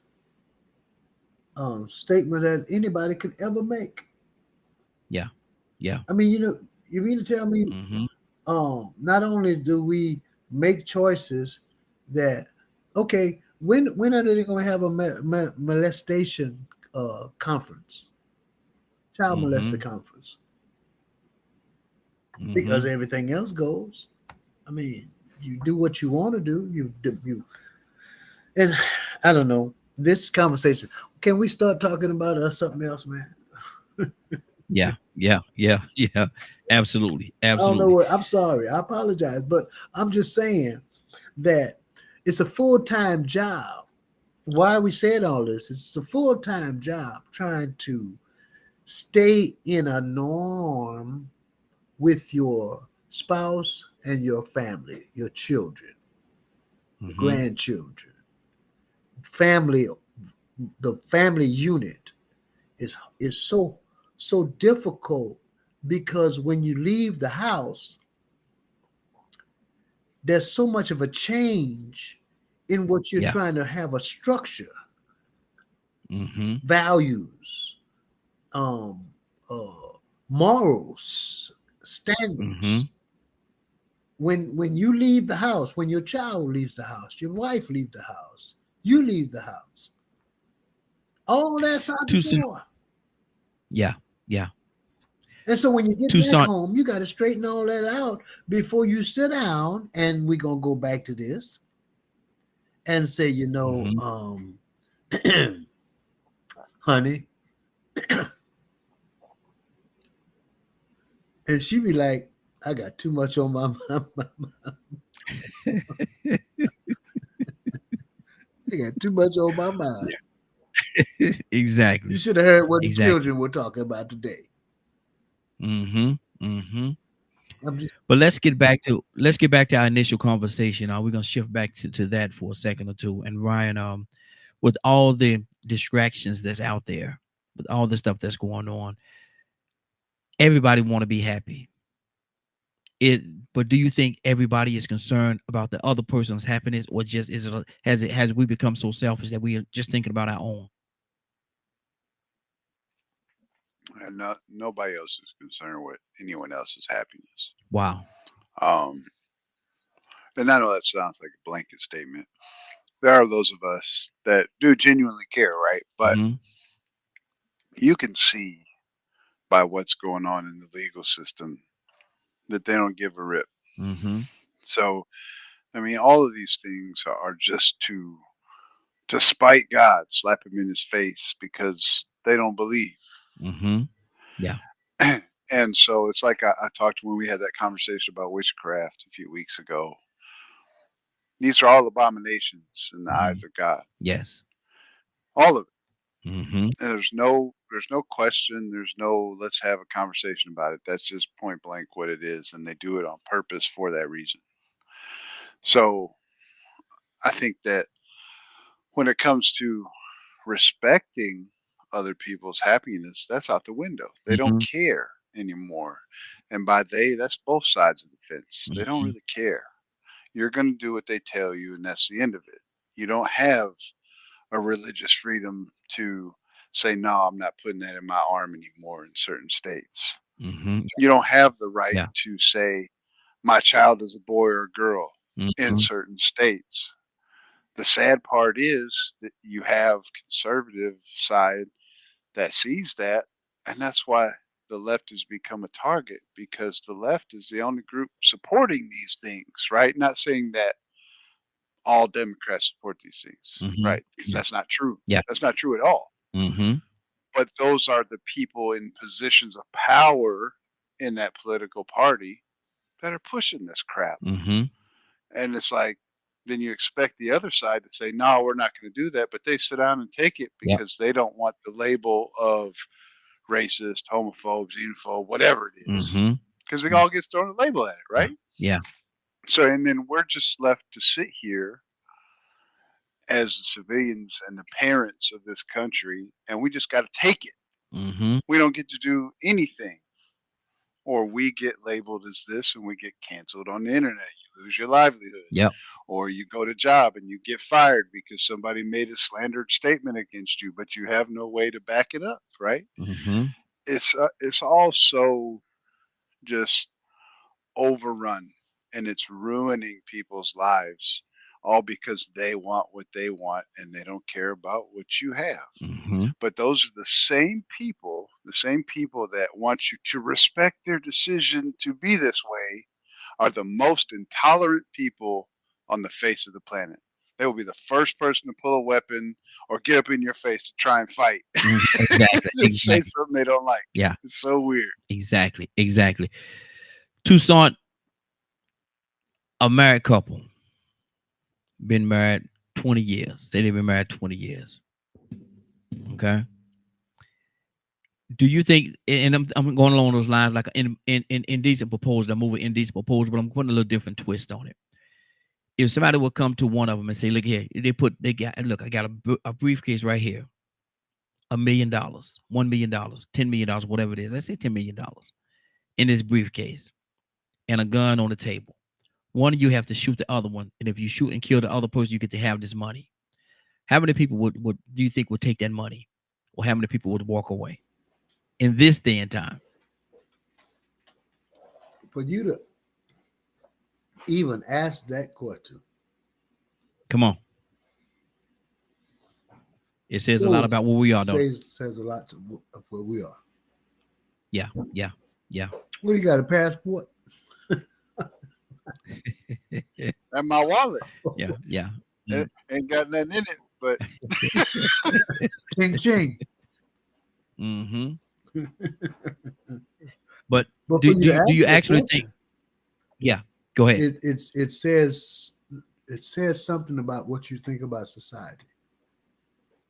statement that anybody could ever make. Yeah. I mean, you mean to tell me, not only do we make choices that, okay, when are they going to have a molestation conference, child molester conference? Because everything else goes. I mean, you do what you want to do. You, and I don't know this conversation. Can we start talking about something else, man? Yeah, yeah, yeah, yeah. Absolutely, I don't know absolutely. what. I'm sorry. I apologize, but I'm just saying that it's a full time job. Why we said all this? It's a full time job trying to stay in a norm with your spouse and your family, your children, your Mm-hmm. grandchildren, family. The family unit is so difficult because when you leave the house, there's so much of a change in what you're Yeah. trying to have a structure, Mm-hmm. values, um, uh, morals, Mm-hmm. standards. When you leave the house, when your child leaves the house, your wife leaves the house, you leave the house, all that's out the Too soon. door. Yeah, yeah. And so when you get back Tucson. home, you got to straighten all that out before you sit down. And we're gonna go back to this and say, Mm-hmm. honey, and she be like, I got too much on my mind. I got too much on my mind. You Exactly, should have heard what the exactly. children were talking about today. Mm-hmm. Mm-hmm. I'm just But let's get back to our initial conversation. We're gonna shift back to that for a second or two. And Ryan, with all the distractions that's out there, with all the stuff that's going on, everybody want to be happy. It, but do you think everybody is concerned about the other person's happiness, or just has we become so selfish that we are just thinking about our own? And not nobody else is concerned with anyone else's happiness. Wow. Um, and I know that sounds like a blanket statement. There are those of us that do genuinely care, right? But Mm-hmm. you can see by what's going on in the legal system that they don't give a rip. Mm-hmm. So, I mean, all of these things are just to spite God, slap him in his face because they don't believe. Mm-hmm. Yeah. And so it's like I talked when we had that conversation about witchcraft a few weeks ago. These are all abominations in the Mm-hmm. eyes of God. Yes. All of it. Mm-hmm. And there's no question, there's no let's have a conversation about it. That's just point blank what it is, and they do it on purpose for that reason. So I think that when it comes to respecting other people's happiness, that's out the window. They don't Mm-hmm. care anymore. And by they, that's both sides of the fence. They don't Mm-hmm. really care. You're going to do what they tell you, and that's the end of it. You don't have a religious freedom to say, no, I'm not putting that in my arm anymore in certain states. Mm-hmm. You don't have the right Yeah. to say, my child is a boy or a girl in Mm-hmm. certain states. The sad part is that you have conservative side that sees that, and that's why the left has become a target because the left is the only group supporting these things, right? Not saying that all Democrats support these things, Mm-hmm. right? Because Yeah. that's not true. Yeah. That's not true at all. Mm-hmm. But those are the people in positions of power in that political party that are pushing this crap. Mm-hmm. And it's like, then you expect the other side to say, no, we're not going to do that. But they sit down and take it Yep. because they don't want the label of racist, homophobe, xenophobe, whatever it is. Mm-hmm. Because it all gets thrown a label at it, Yeah. right? Yeah. So, and then we're just left to sit here as the civilians and the parents of this country, and we just got to take it. Mm-hmm. We don't get to do anything, or we get labeled as this and we get canceled on the internet. You lose your livelihood, Yep. or you go to job and you get fired because somebody made a slandered statement against you, but you have no way to back it up, right? Mm-hmm. It's all so just overrun, and it's ruining people's lives all because they want what they want and they don't care about what you have. Mm-hmm. But those are the same people that want you to respect their decision to be this way are the most intolerant people on the face of the planet. They will be the first person to pull a weapon or get up in your face to try and fight. Exactly. And say Exactly. something they don't like. Yeah. It's so weird. Exactly. Exactly. Toussaint, a married couple, been married 20 years. Say they've been married 20 years. Okay. Do you think, and I'm going along those lines, like in indecent proposal, I'm moving indecent proposal, but I'm putting a little different twist on it. If somebody would come to one of them and say, look here, look, I got a briefcase right here, $1 million, $1 million, $10 million, whatever it is. Let's say $10 million in this briefcase and a gun on the table. One of you have to shoot the other one. And if you shoot and kill the other person, you get to have this money. How many people would do you think would take that money? Or how many people would walk away in this day and time? For you to even ask that question, Come on. It says a lot about where we are, though. Says a lot of where we are. Yeah, yeah, yeah. Well, you got a passport? And my wallet. Yeah, yeah. Ain't got nothing in it, but Ching ching. Mm-hmm. But But do you actually think? Yeah, go ahead. It says something about what you think about society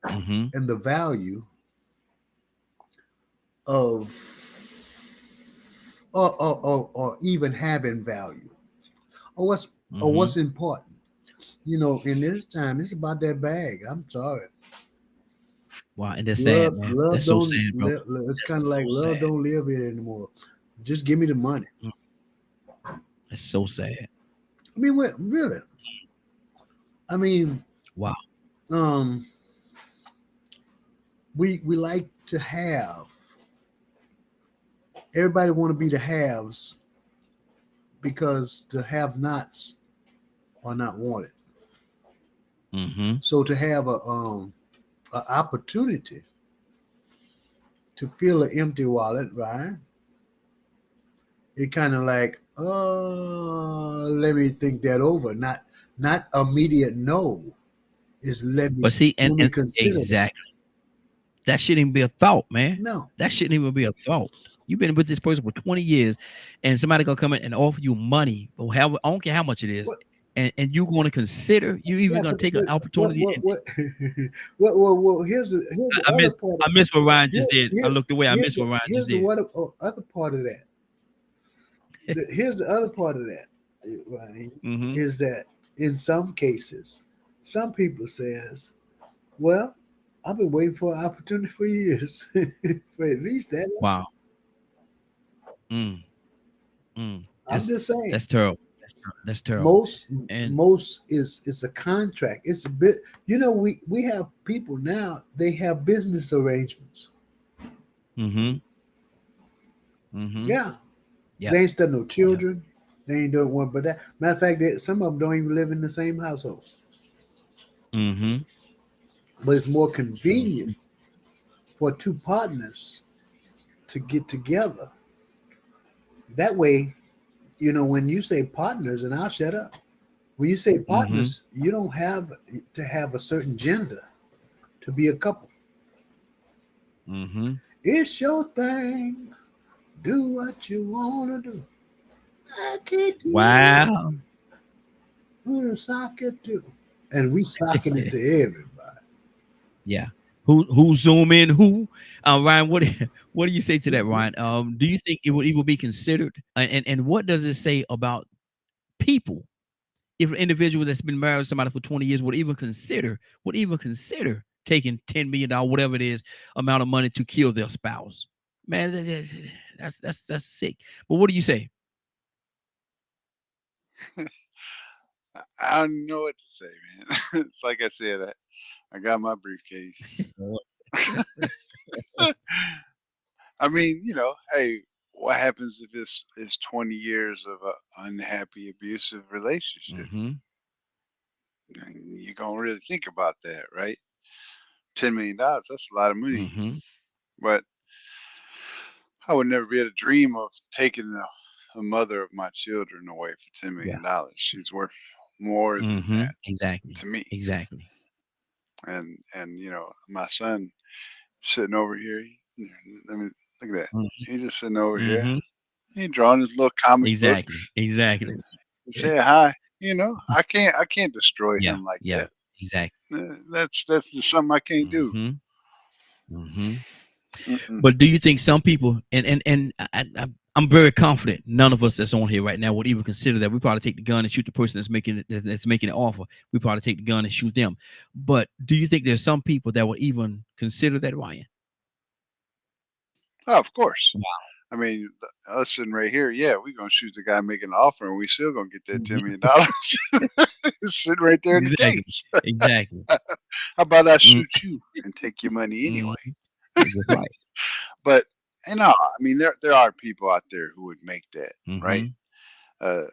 and the value of or even having value or what's important. You know, in this time, it's about that bag. I'm sorry. Wow, and that's sad, man. That's so sad, bro. It's kind of like love don't live here anymore. Just give me the money. That's so sad. I mean, what really? I mean, wow. We like to have. Everybody want to be the haves because the have-nots are not wanted. So to have a opportunity to fill an empty wallet, right? It kind of like, let me think that over. Not immediate no. Is let me. But see, and consider exactly. That shouldn't even be a thought, man. No, that shouldn't even be a thought. You've been with this person for 20 years, and somebody gonna come in and offer you money, or I don't care how much it is. And you're going to consider, you even going to take an opportunity. Well, here's the I miss what Ryan just did. I looked away. I miss what Ryan just did. Here's the other part of that. Here's the other part of that, Ryan, is that in some cases, some people says, well, I've been waiting for an opportunity for years, for at least that. Wow. I'm just saying. That's terrible. That's terrible. Most is a contract. It's a bit. You know, we have people now. They have business arrangements. Yeah. They ain't studying no children. They ain't doing one but that. Matter of fact, some of them don't even live in the same household. But it's more convenient for two partners to get together. That way, you know, when you say partners, and I'll shut up. When you say partners, you don't have to have a certain gender to be a couple. It's your thing. Do what you want to do. I can't do wow. Who to sock it to? And we socking it to everybody. Yeah. Who zoom in? Who? Ryan, what do you say to that, Ryan? Do you think it would be considered? And what does it say about people? If an individual that's been married to somebody for 20 years would even consider taking $10 million, whatever it is, amount of money to kill their spouse? Man, that's sick. But what do you say? I don't know what to say, man. It's like I said, I got my briefcase. I mean, you know, hey, what happens if it's 20 years of an unhappy, abusive relationship? You're gonna really think about that, right? $10 million, that's a lot of money. But I would never be able to dream of taking a mother of my children away for $10 million. She's worth more than that Exactly. to me. Exactly. And my son sitting over here. Let me look at that. He just sitting over here. Mm-hmm. He drawing his little comic Exactly. books. Exactly. He say hi. I can't destroy Yeah. him like Yeah. that. Exactly. That's just something I can't do. Mm-hmm. Mm-hmm. Mm-mm. But do you think some people, and I'm very confident none of us that's on here right now would even consider that. We probably take the gun and shoot the person that's making an offer. We probably take the gun and shoot them. But do you think there's some people that would even consider that, Ryan? Oh, of course. Wow. I mean, us sitting right here, yeah, we're gonna shoot the guy making the offer, and we still gonna get that $10 Mhm. million. It's sitting right there in the Exactly. case. Exactly. How about I Mm, shoot you and take your money mhm. anyway? That's right. But I mean, there are people out there who would make that, right? Mm-hmm. Uh,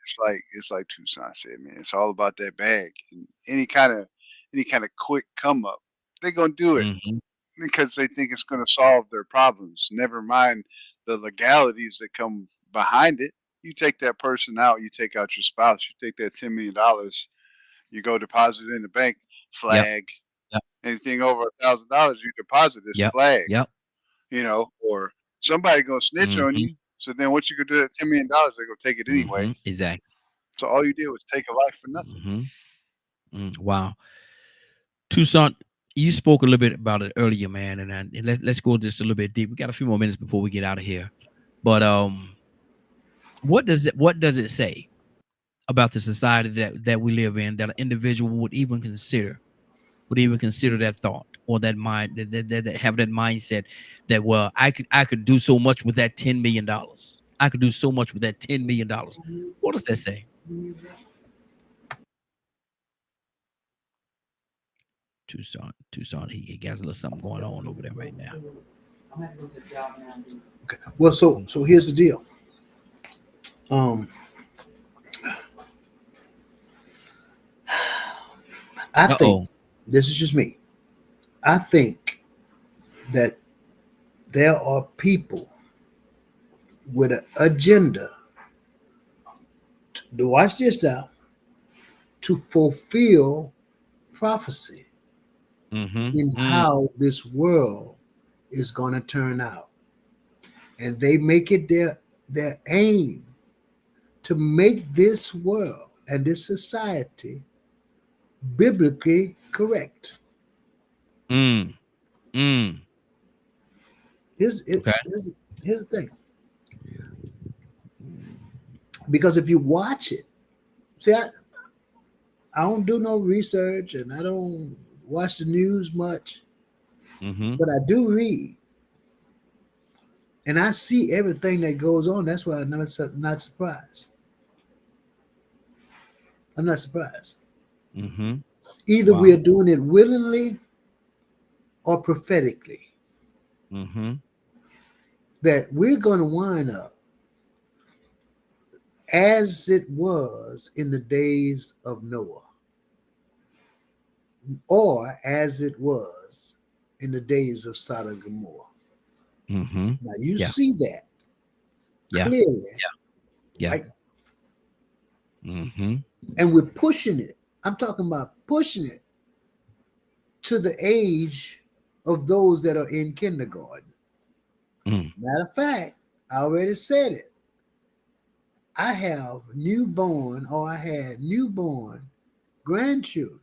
it's like Tucson said, man. It's all about that bag. And any kind of quick come up, they're gonna do it Mm-hmm. because they think it's gonna solve their problems. Never mind the legalities that come behind it. You take that person out, you take out your spouse, you take that $10 million, you go deposit it in the bank, Yep. flag. Yep. Anything over $1,000 you deposit is Yep. flag, Yep. or somebody gonna snitch on Mm-hmm. you. So then what you could do at $10 million, they're gonna take it anyway. Mm-hmm. Exactly. So all you did was take a life for nothing. Mm-hmm. Wow. Tucson, you spoke a little bit about it earlier, man, and let's go just a little bit deep. We got a few more minutes before we get out of here. But what does it say about the society that we live in that an individual would even consider that thought or that mind that have that mindset that, well, I could do so much with that $10 million. I could do so much with that $10 million. What does that say? Tucson, he got a little something going on over there right now. Okay. Well, so here's the deal. I think Uh-oh. this is just me. I think that there are people with an agenda to watch this now to fulfill prophecy in how this world is going to turn out, and they make it their aim to make this world and this society biblically correct. Mm. Mm. Here's it. Okay. Here's the thing. Because if you watch it, see, I don't do no research and I don't watch the news much, but I do read and I see everything that goes on. That's why I'm not surprised. I'm not surprised. Either Wow. we are doing it willingly or prophetically, that we're going to wind up as it was in the days of Noah, or as it was in the days of Sodom and Gomorrah. Now you Yeah. see that Yeah. clearly, Yeah. right? Mm-hmm. And we're pushing it. I'm talking about pushing it to the age of those that are in kindergarten. Matter of fact, I already said it. I have I had newborn grandchildren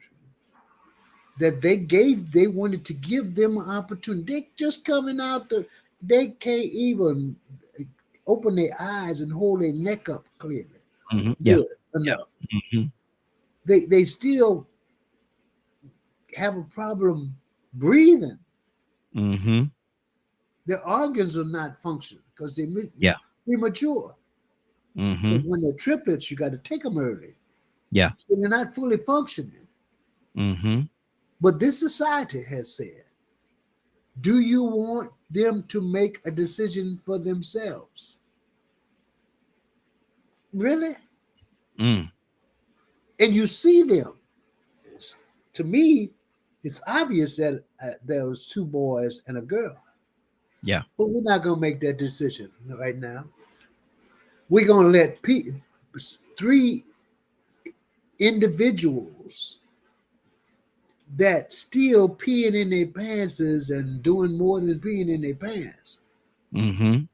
that they wanted to give them an opportunity. They just coming out they can't even open their eyes and hold their neck up clearly. Yeah. Good enough. Mm-hmm. They still have a problem breathing. Their organs are not functioning because they're Yeah. premature. Because when they're triplets, you got to take them early. Yeah. So they're not fully functioning. But this society has said, do you want them to make a decision for themselves? Really? And you see them. To me, it's obvious that there was two boys and a girl. Yeah. But we're not going to make that decision right now. We're going to let three individuals that still peeing in their pants and doing more than peeing in their pants Mm-hmm.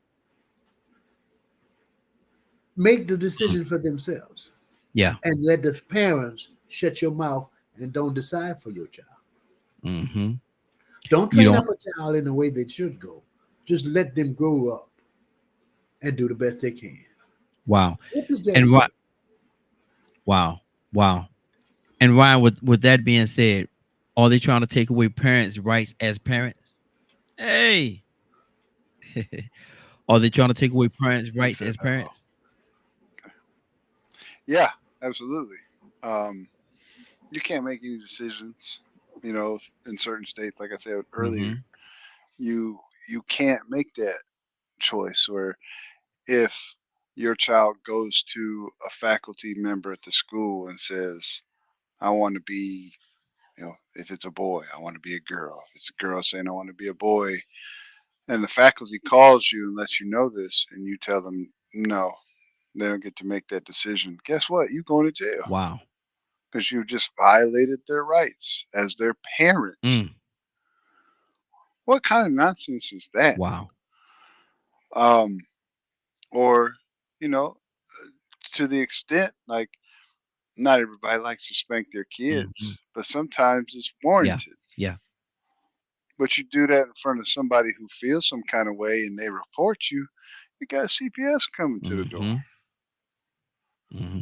make the decision for themselves Yeah. and let the parents shut your mouth and don't decide for your child. Mm-hmm. Don't You train don't. up a child in the way they should go. Just let them grow up and do the best they can. Wow. What does that And say? what? Wow. Wow. And Ryan, with that being said, are they trying to take away parents' rights as parents? Hey, are they trying to take away parents' He rights said, as parents? yeah, absolutely. Um, you can't make any decisions, in certain states. Like I said earlier, Mm-hmm. you you can't make that choice. Or if your child goes to a faculty member at the school and says, "I want to be," if it's a boy, "I want to be a girl." If it's a girl saying, "I want to be a boy," and the faculty calls you and lets you know this, and you tell them no, they don't get to make that decision. Guess what? You going to jail Wow. because you just violated their rights as their parent. Mm. What kind of nonsense is that? Wow. Um, or you know, to the extent like not everybody likes to spank their Mm-hmm. kids, but sometimes it's Yeah. warranted. Yeah. But you do that in front of somebody who feels some kind of way and they report you, you got CPS coming to the door. Mm-hmm. Mm-hmm.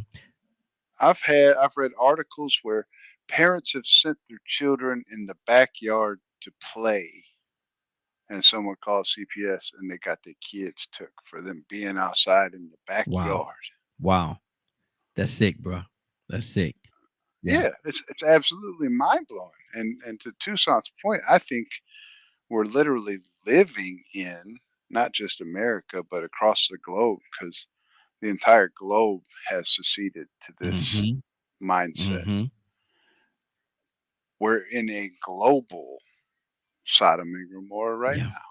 I've read articles where parents have sent their children in the backyard to play and someone called CPS and they got their kids took for them being outside in the Wow. backyard. Wow. That's sick, bro. That's sick. Yeah. Yeah, it's absolutely mind blowing. And to Tucson's point, I think we're literally living in not just America but across the globe because the entire globe has seceded to this Mm-hmm. mindset. Mm-hmm. We're in a global Sodom and Gomorrah right Yeah. now.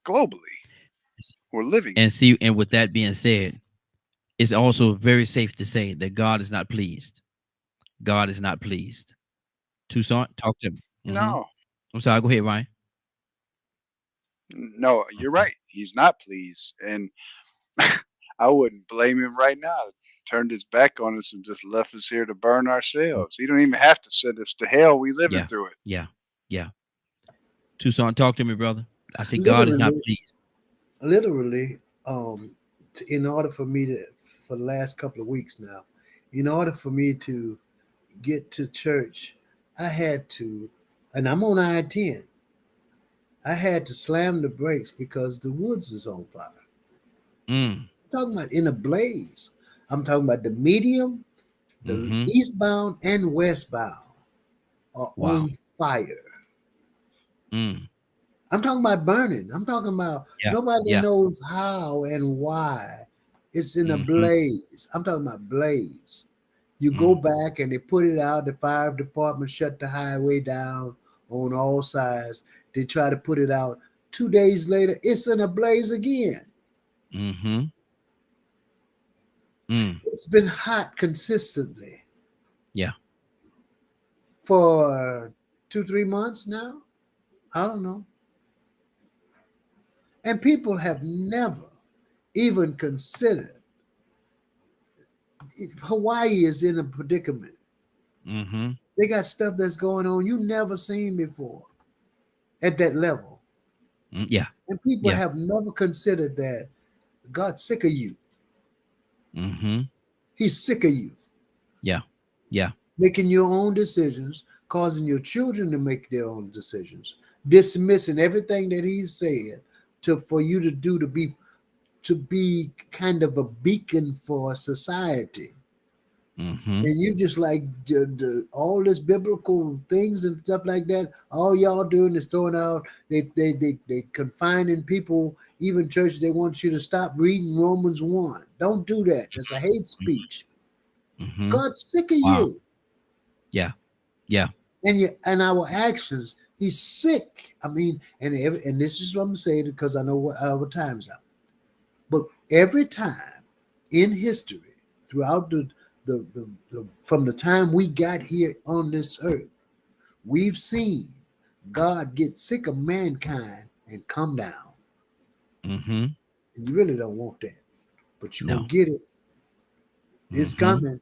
Globally, we're living And it. see, and with that being said, it's also very safe to say that God is not pleased. God is not pleased. Tucson, talk to me. Mm-hmm. No, I'm sorry. Go ahead, Ryan. no, you're right. He's not pleased, and I wouldn't blame him right now. Turned his back on us and just left us here to burn ourselves. He don't even have to send us to hell. We living Yeah. through it. Yeah. Yeah. Tucson, talk to me, brother. I say God is not Literally, pleased. literally, in order for me to, for the last couple of weeks now, in order for me to get to church, I had to, and I'm on I-10. I had to slam the brakes because the woods is on fire. Mm. I'm talking about in a blaze. I'm talking about the medium, the Mm-hmm. eastbound and westbound are Wow. on fire. Mm. I'm talking about burning. I'm talking about Yeah. nobody Yeah. knows how and why it's in a Mm-hmm. blaze. I'm talking about blaze. You go Mm. back and they put it out. The fire department shut the highway down on all sides. They try to put it out. 2 days later, it's in a blaze again. Mm-hmm. Mm. It's been hot consistently Yeah. for 2, 3 months now. I don't know. And people have never even considered Hawaii is in a predicament. Mm-hmm. They got stuff that's going on you never seen before at that level. Mm. Yeah. And people Yeah. have never considered that God's sick of you. Mm-hmm. He's sick of you Yeah. Yeah. making your own decisions, causing your children to make their own decisions, dismissing everything that he said to for you to do to be kind of a beacon for society. Mm-hmm. And you just like all this biblical things and stuff like that. All y'all doing is throwing out. They confining people. Even church, they want you to stop reading Romans 1. Don't do that. That's a hate speech. Mm-hmm. God's sick of Wow. you Yeah. Yeah. and our actions. He's sick. I mean, and this is what I'm saying because I know what our time's up. But every time in history, throughout from the time we got here on this earth, we've seen God get sick of mankind and come down. Mm-hmm. And you really don't want that, but you're No. gonna get it. It's coming.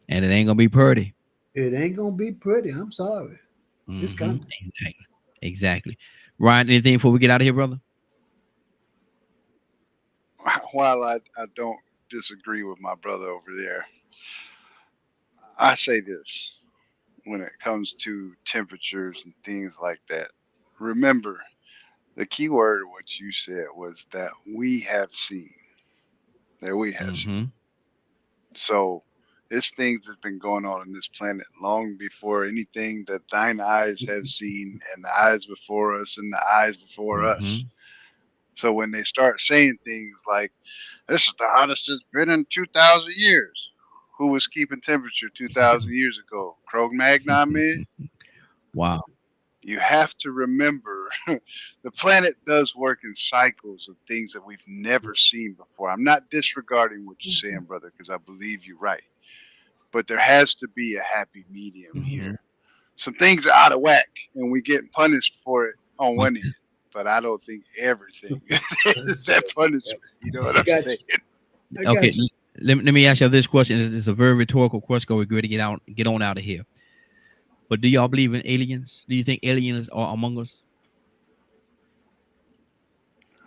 And it ain't gonna be pretty. It ain't gonna be pretty. I'm sorry. It's coming. Exactly. Exactly. Ryan, anything before we get out of here, brother? While I don't disagree with my brother over there, I say this when it comes to temperatures and things like that. Remember, the key word of what you said was that we have seen. That we have seen. So it's things that's been going on this planet long before anything that thine eyes have seen, and the eyes before us and the eyes before us. So when they start saying things like, this is the hottest it's been in 2,000 years. Who was keeping temperature 2,000 years ago? Cro-Magnon man? Wow. You have to remember the planet does work in cycles of things that we've never seen before. I'm not disregarding what you're saying, brother, because I believe you're right. But there has to be a happy medium here. Some things are out of whack, and we get punished for it on one end. But I don't think everything is that punishment. You know what I'm saying? Okay, let me ask you this question. It's a very rhetorical question. We're going to get on out of here. But do y'all believe in aliens? Do you think aliens are among us?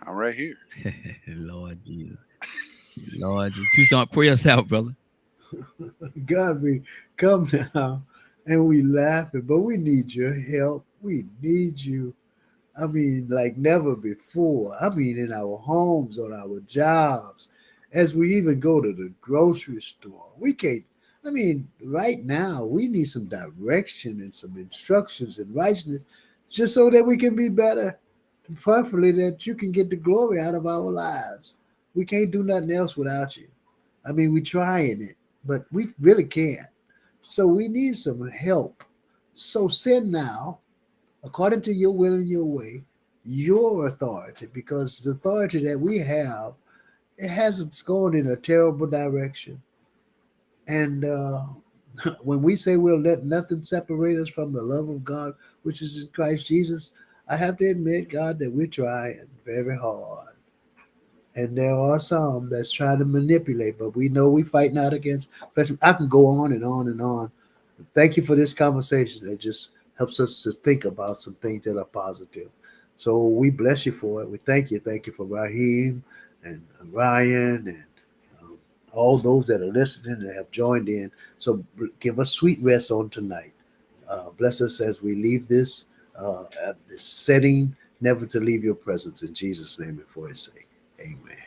I'm right here. Lord Jesus. Lord Jesus. Tucson, pray us out, brother. God, we come now and we laughing, but we need your help. We need you. I mean, like never before. I mean, in our homes, on our jobs, as we even go to the grocery store. We can't. I mean, right now, we need some direction and some instructions and righteousness just so that we can be better. Preferably that you can get the glory out of our lives. We can't do nothing else without you. I mean, we're trying it, but we really can't. So we need some help. So send now, according to your will and your way, your authority, because the authority that we have, it hasn't gone in a terrible direction. And when we say we'll let nothing separate us from the love of God, which is in Christ Jesus, I have to admit, God, that we're trying very hard. And there are some that's trying to manipulate, but we know we fight not against flesh. I can go on and on and on. Thank you for this conversation. It just helps us to think about some things that are positive. So we bless you for it. We thank you. Thank you for Raheen and Ryan and all those that are listening and have joined in. So give us sweet rest on tonight. Bless us as we leave this setting, never to leave your presence. In Jesus' name and for his sake. Amen.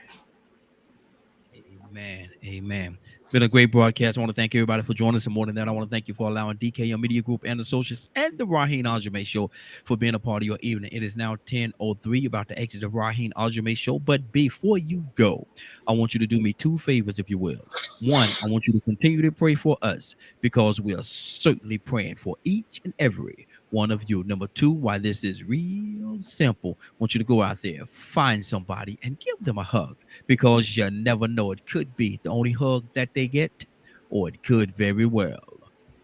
Amen. Amen. It's been a great broadcast. I want to thank everybody for joining us. And more than that, I want to thank you for allowing DKM Media Group and Associates and the Raheen Ashimi Show for being a part of your evening. It is now 10:03, about to exit the Raheen Ashimi Show. But before you go, I want you to do me two favors, if you will. One, I want you to continue to pray for us because we are certainly praying for each and every one of you. Number two, why this is real simple, I want you to go out there, find somebody and give them a hug, because you never know, it could be the only hug that they get, or it could very well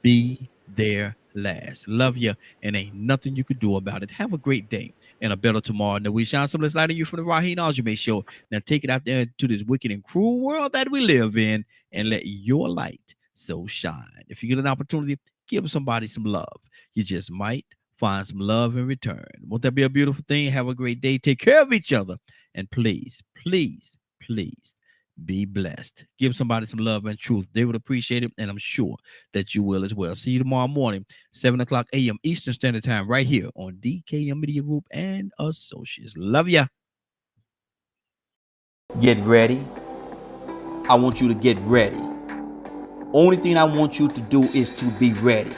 be their last. Love you, and ain't nothing you could do about it. Have a great day and a better tomorrow. And we shine some less light on you from the Raheen Ashimi Show. Now take it out there to this wicked and cruel world that we live in, and let your light so shine. If you get an opportunity, give somebody some love. You just might find some love in return. Won't that be a beautiful thing? Have a great day. Take care of each other. And please, please, please be blessed. Give somebody some love and truth. They would appreciate it, and I'm sure that you will as well. See you tomorrow morning, 7 o'clock a.m. Eastern Standard Time, right here on DKM Media Group and Associates. Love ya. Get ready. I want you to get ready. Only thing I want you to do is to be ready.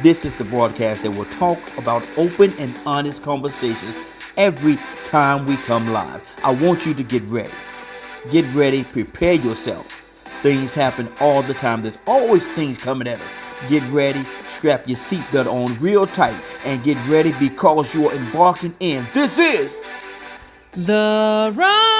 This is the broadcast that will talk about open and honest conversations every time we come live. I want you to get ready. Get ready, prepare yourself. Things happen all the time. There's always things coming at us. Get ready, strap your seatbelt on real tight, and get ready because you are embarking in. This is The Right